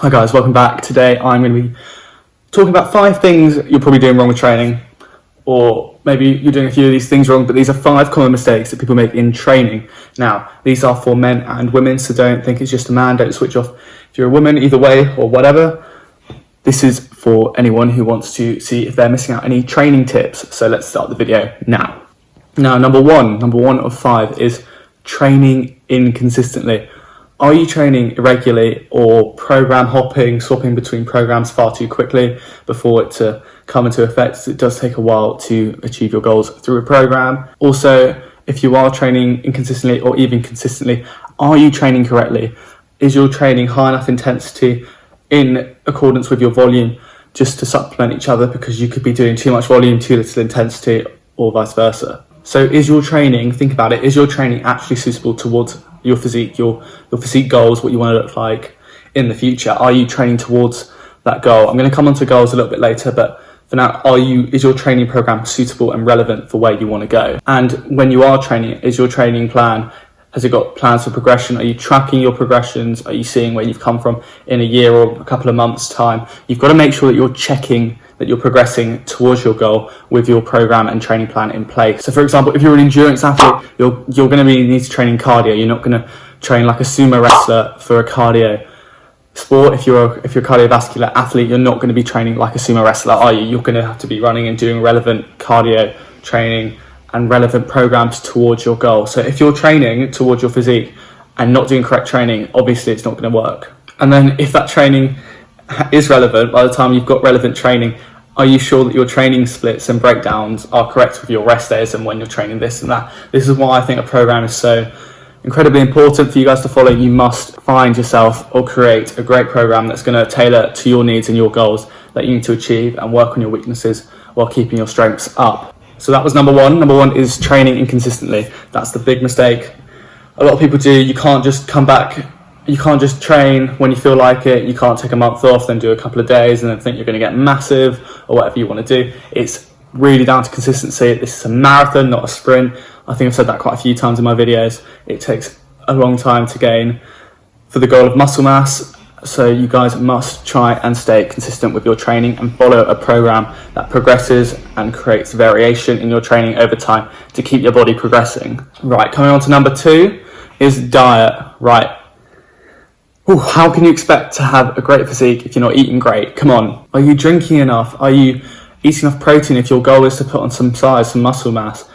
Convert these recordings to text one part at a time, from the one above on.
Hi guys, welcome back. Today I'm going to be talking about 5 things you're probably doing wrong with training, or maybe you're doing a few of these things wrong, but these are 5 common mistakes that people make in training. Now, these are for men and women, so don't think it's just a man, don't switch off if you're a woman either way or whatever. This is for anyone who wants to see if they're missing out any training tips. So let's start the video now. Now, number one of 5 is training inconsistently. Are you training irregularly or program hopping, swapping between programs far too quickly before it to come into effect? It does take a while to achieve your goals through a program. Also, if you are training inconsistently or even consistently, are you training correctly? Is your training high enough intensity in accordance with your volume just to supplement each other, because you could be doing too much volume, too little intensity, or vice versa? So is your training, think about it, is your training actually suitable towards your physique, your physique goals, what you want to look like in the future? Are you training towards that goal? I'm going to come on to goals a little bit later, but for now, is your training program suitable and relevant for where you want to go? And when you are training, is your training plan, has it got plans for progression? Are you tracking your progressions? Are you seeing where you've come from in a year or a couple of months' time? You've got to make sure that you're checking that you're progressing towards your goal with your program and training plan in place. So for example, if you're an endurance athlete, you're going to need to train in cardio. You're not going to train like a sumo wrestler for a cardio sport. If you're a cardiovascular athlete, you're not going to be training like a sumo wrestler, are you? You're going to have to be running and doing relevant cardio training and relevant programs towards your goal. So if you're training towards your physique and not doing correct training, obviously it's not going to work. And then if that training is relevant, by the time you've got relevant training, are you sure that your training splits and breakdowns are correct with your rest days and when you're training this and that? This is why I think a program is so incredibly important for you guys to follow. You must find yourself or create a great program that's going to tailor to your needs and your goals that you need to achieve, and work on your weaknesses while keeping your strengths up. So that was number 1. Number 1 is training inconsistently. That's the big mistake a lot of people do. You can't just come back, you can't just train when you feel like it. You can't take a month off, then do a couple of days and then think you're going to get massive or whatever you want to do. It's really down to consistency. This is a marathon, not a sprint. I think I've said that quite a few times in my videos. It takes a long time to gain for the goal of muscle mass. So you guys must try and stay consistent with your training and follow a program that progresses and creates variation in your training over time to keep your body progressing. Right, coming on to number 2 is diet. Right. Ooh, how can you expect to have a great physique if you're not eating great? Come on. Are you drinking enough? Are you eating enough protein if your goal is to put on some size, some muscle mass?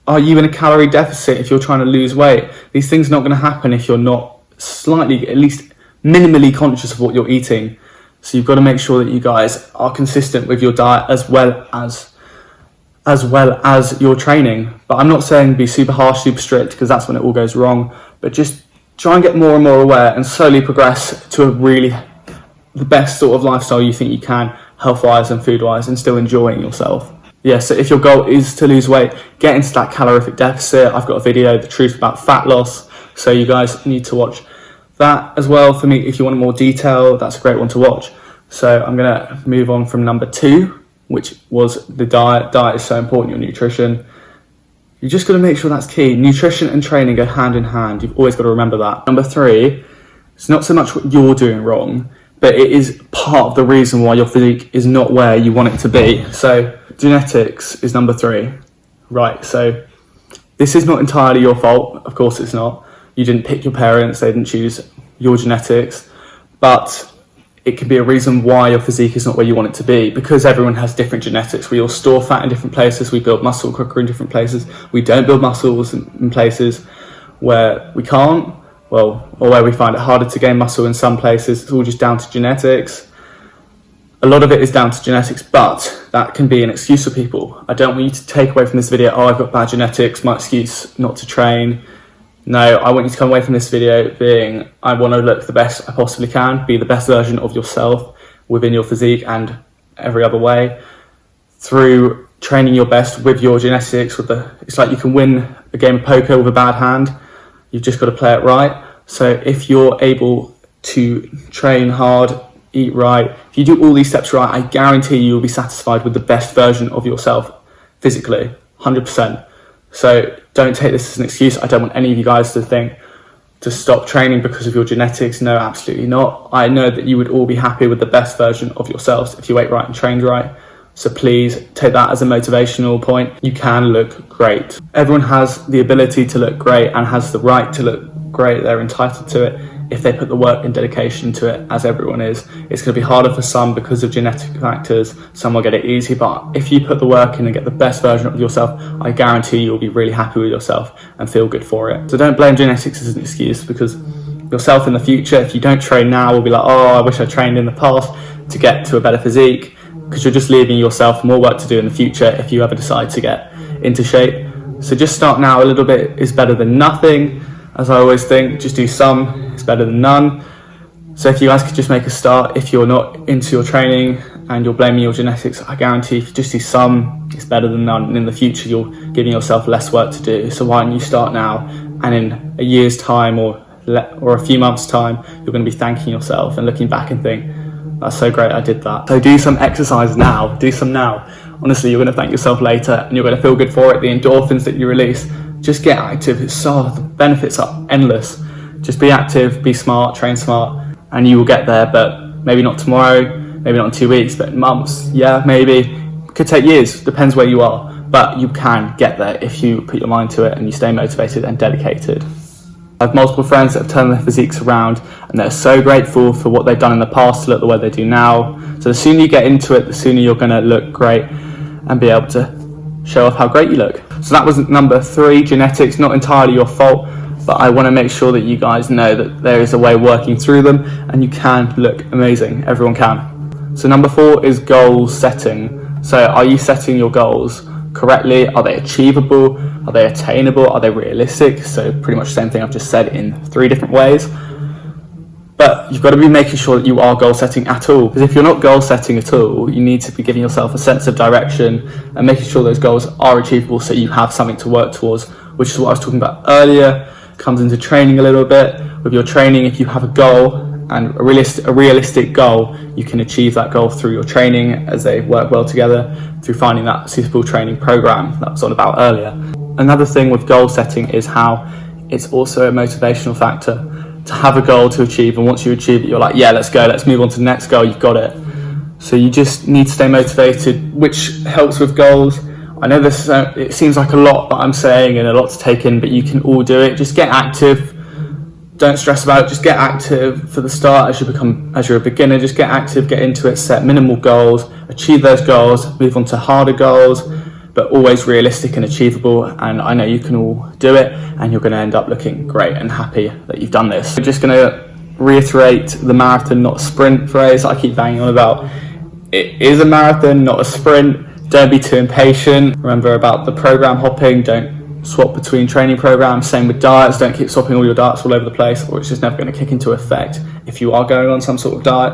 Are you in a calorie deficit if you're trying to lose weight? These things are not going to happen if you're not slightly, at least minimally conscious of what you're eating. So you've got to make sure that you guys are consistent with your diet as well as your training. But I'm not saying be super harsh, super strict, because that's when it all goes wrong. But just try and get more and more aware and slowly progress to the best sort of lifestyle you think you can, health-wise and food-wise, and still enjoying yourself. Yeah, so if your goal is to lose weight, get into that calorific deficit. I've got a video, The Truth About Fat Loss, so you guys need to watch that as well. For me, if you want more detail, that's a great one to watch. So I'm going to move on from number 2, which was the diet. Diet is so important, your nutrition. You just got to make sure that's key. Nutrition and training go hand in hand. You've always got to remember that. Number 3, it's not so much what you're doing wrong, but it is part of the reason why your physique is not where you want it to be. So genetics is number 3. Right, so this is not entirely your fault. Of course it's not. You didn't pick your parents, they didn't choose your genetics, but it can be a reason why your physique is not where you want it to be, because everyone has different genetics. We all store fat in different places, we build muscle quicker in different places, we don't build muscles in places where we can't, or where we find it harder to gain muscle in some places. It's all just down to genetics. A lot of it is down to genetics, but that can be an excuse for people. I don't want you to take away from this video, oh, I've got bad genetics, my excuse not to train. No, I want you to come away from this video being, I want to look the best I possibly can, be the best version of yourself within your physique and every other way, through training your best with your genetics. It's like you can win a game of poker with a bad hand. You've just got to play it right. So if you're able to train hard, eat right, if you do all these steps right, I guarantee you'll be satisfied with the best version of yourself physically, 100%. So don't take this as an excuse. I don't want any of you guys to to stop training because of your genetics. No, absolutely not. I know that you would all be happy with the best version of yourselves if you ate right and trained right. So please take that as a motivational point. You can look great. Everyone has the ability to look great and has the right to look great. They're entitled to it if they put the work and dedication to it, as everyone is. It's going to be harder for some because of genetic factors. Some will get it easy, but if you put the work in and get the best version of yourself, I guarantee you'll be really happy with yourself and feel good for it. So don't blame genetics as an excuse, because yourself in the future, if you don't train now, will be like, oh, I wish I trained in the past to get to a better physique, because you're just leaving yourself more work to do in the future if you ever decide to get into shape. So just start now. A little bit is better than nothing. As I always think, just do some, it's better than none. So if you guys could just make a start, if you're not into your training and you're blaming your genetics, I guarantee if you just do some, it's better than none. And in the future, you're giving yourself less work to do. So why don't you start now? And in a year's time or a few months' time, you're going to be thanking yourself and looking back and think, that's so great, I did that. So do some exercise now, do some now. Honestly, you're going to thank yourself later and you're going to feel good for it. The endorphins that you release, just get active. The benefits are endless. Just be active, be smart, train smart, and you will get there. But maybe not tomorrow, maybe not in 2 weeks, but in months. Yeah, maybe. Could take years, depends where you are. But you can get there if you put your mind to it and you stay motivated and dedicated. I have multiple friends that have turned their physiques around and they're so grateful for what they've done in the past to look the way they do now. So the sooner you get into it, the sooner you're going to look great and be able to show off how great you look. So that was number 3, genetics, not entirely your fault, but I want to make sure that you guys know that there is a way of working through them and you can look amazing. Everyone can. So number 4 is goal setting. So are you setting your goals correctly? Are they achievable? Are they attainable? Are they realistic? So pretty much the same thing I've just said in 3 different ways. But you've got to be making sure that you are goal setting at all, because if you're not goal setting at all, you need to be giving yourself a sense of direction and making sure those goals are achievable so you have something to work towards, which is what I was talking about earlier. Comes into training a little bit. With your training, if you have a goal and a realistic goal, you can achieve that goal through your training as they work well together, through finding that suitable training program that I was on about earlier. Another thing with goal setting is how it's also a motivational factor to have a goal to achieve, and once you achieve it, you're like, yeah, let's go, let's move on to the next goal, you've got it. So you just need to stay motivated, which helps with goals. I know this it seems like a lot that I'm saying and a lot to take in, but you can all do it. Just get active. Don't stress about it. Just get active for the start. As you're a beginner, just get active, get into it, set minimal goals, achieve those goals, move on to harder goals, but always realistic and achievable. And I know you can all do it, and you're going to end up looking great and happy that you've done this. We're just going to reiterate the marathon, not sprint phrase I keep banging on about. It is a marathon, not a sprint. Don't be too impatient. Remember about the program hopping. Don't swap between training programs. Same with diets. Don't keep swapping all your diets all over the place, or it's just never going to kick into effect. If you are going on some sort of diet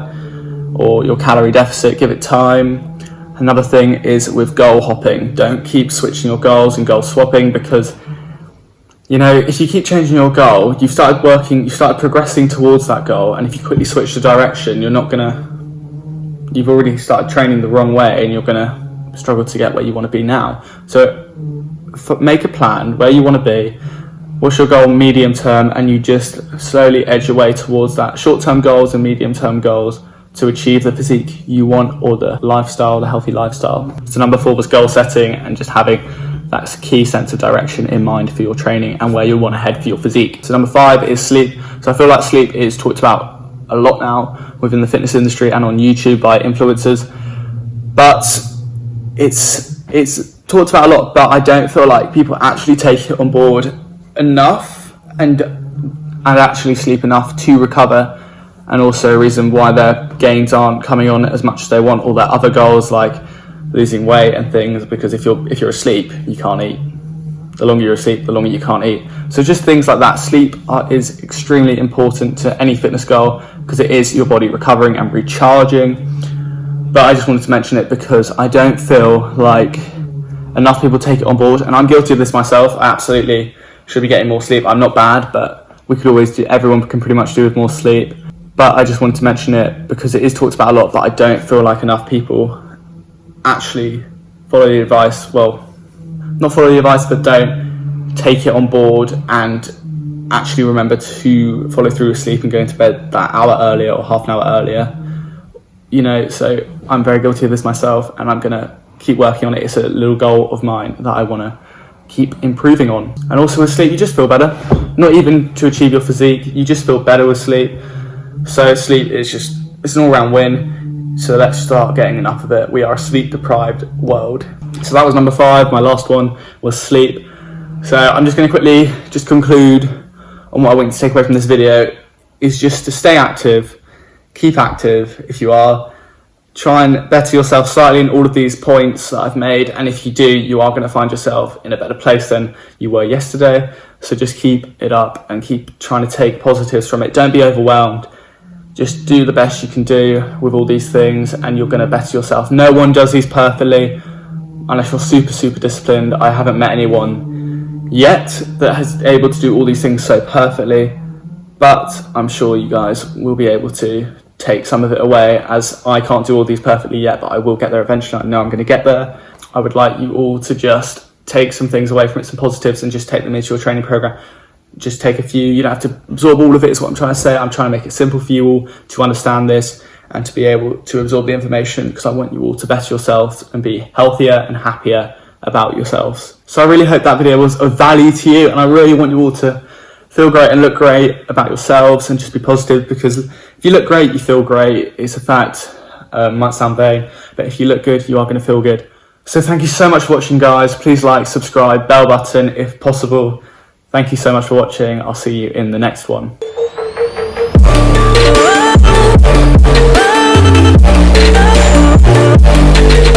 or your calorie deficit, give it time. Another thing is with goal hopping. Don't keep switching your goals and goal swapping, because you know, if you keep changing your goal, you've started progressing towards that goal, and if you quickly switch the direction, you've already started training the wrong way, and you're gonna struggle to get where you want to be now. So make a plan where you want to be, what's your goal medium term, and you just slowly edge your way towards that. Short-term goals and medium-term goals to achieve the physique you want, or the healthy lifestyle. So number 4 was goal setting and just having that key sense of direction in mind for your training and where you want to head for your physique. So number 5 is sleep. So I feel like sleep is talked about a lot now within the fitness industry and on YouTube by influencers, but it's talked about a lot, but I don't feel like people actually take it on board enough and actually sleep enough to recover, and also a reason why their gains aren't coming on as much as they want, or their other goals like losing weight and things, because if you're asleep, you can't eat. The longer you're asleep, the longer you can't eat. So just things like that. Sleep is extremely important to any fitness goal, because it is your body recovering and recharging. But I just wanted to mention it because I don't feel like enough people take it on board, and I'm guilty of this myself. I absolutely should be getting more sleep. I'm not bad, but everyone can pretty much do with more sleep. But I just wanted to mention it because it is talked about a lot, but I don't feel like enough people actually follow the advice. Well, not follow the advice, but don't take it on board and actually remember to follow through with sleep and going to bed that hour earlier or half an hour earlier. You know, so I'm very guilty of this myself, and I'm gonna keep working on it. It's a little goal of mine that I want to keep improving on. And also with sleep, you just feel better. Not even to achieve your physique, you just feel better with sleep. So sleep is it's an all-round win. So let's start getting enough of it. We are a sleep-deprived world. So that was number 5. My last one was sleep. So I'm just going to quickly just conclude on what I want you to take away from this video is just to stay active, keep active if you are. Try and better yourself slightly in all of these points that I've made, and if you do, you are going to find yourself in a better place than you were yesterday. So just keep it up and keep trying to take positives from it. Don't be overwhelmed. Just do the best you can do with all these things, and you're going to better yourself. No one does these perfectly unless you're super disciplined. I haven't met anyone yet that has able to do all these things so perfectly, but I'm sure you guys will be able to take some of it away, as I can't do all these perfectly yet, but I will get there eventually. I know I'm going to get there. I would like you all to just take some things away from it, some positives, and just take them into your training program. Just take a few. You don't have to absorb all of it, is what I'm trying to say. I'm trying to make it simple for you all to understand this and to be able to absorb the information, because I want you all to better yourselves and be healthier and happier about yourselves. So I really hope that video was of value to you, and I really want you all to feel great and look great about yourselves and just be positive, because if you look great, you feel great. It's a fact. Might sound vain, but if you look good, you are going to feel good. So thank you so much for watching, guys. Please like, subscribe, bell button if possible. Thank you so much for watching. I'll see you in the next one. Oh,